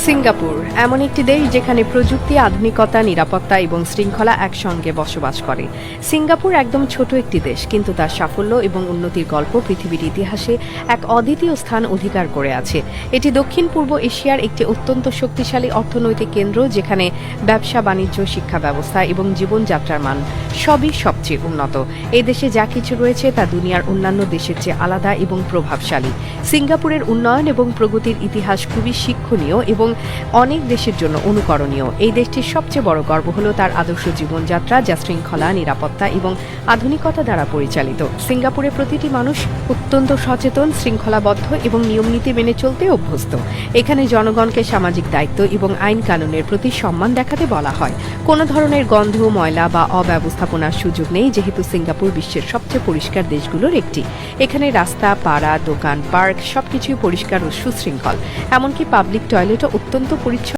Singapore এমন একটি দেশ যেখানে প্রযুক্তি, আধুনিকতা, নিরাপত্তা এবং শৃঙ্খলা একসঙ্গে বসবাস করে। সিঙ্গাপুর একদম ছোট একটি দেশ, কিন্তু তার সাফল্য এবং উন্নতির গল্প পৃথিবীর ইতিহাসে এক অদ্বিতীয় স্থান অধিকার করে আছে। এটি দক্ষিণ পূর্ব এশিয়ার একটি অত্যন্ত শক্তিশালী অর্থনৈতিক কেন্দ্র, যেখানে ব্যবসা, বাণিজ্য, শিক্ষা ব্যবস্থা এবং জীবনযাত্রার মান সবই সবচেয়ে উন্নত। এই দেশে যা কিছু রয়েছে তা দুনিয়ার অন্যান্য দেশের চেয়ে আলাদা এবং প্রভাবশালী। সিঙ্গাপুরের উন্নয়ন এবং প্রগতির ইতিহাস খুবই শিক্ষণীয় এবং অনেক দেশের জন্য অনুকরণীয়। এই দেশটির সবচেয়ে বড় গর্ব হল তার আদর্শ জীবনযাত্রা, যা শৃঙ্খলা, নিরাপত্তা এবং আধুনিকতা দ্বারা পরিচালিত। সিঙ্গাপুরে প্রতিটি মানুষ অত্যন্ত সচেতন, শৃঙ্খলাবদ্ধ এবং নিয়মনীতি মেনে চলতে অভ্যস্ত। এখানে জনগণকে সামাজিক দায়িত্ব এবং আইন কানুনের প্রতি সম্মান দেখাতে বলা হয়। কোনো ধরনের গন্ধ, ময়লা বা অব্যবস্থাপনার সুযোগ নেই, যেহেতু সিঙ্গাপুর বিশ্বের সবচেয়ে পরিষ্কার দেশগুলোর একটি। এখানে রাস্তা, পাড়া, দোকান, পার্ক সবকিছুই পরিষ্কার ও সুশৃঙ্খল। এমনকি পাবলিক টয়লেটও অত্যন্ত পরিচ্ছন্ন।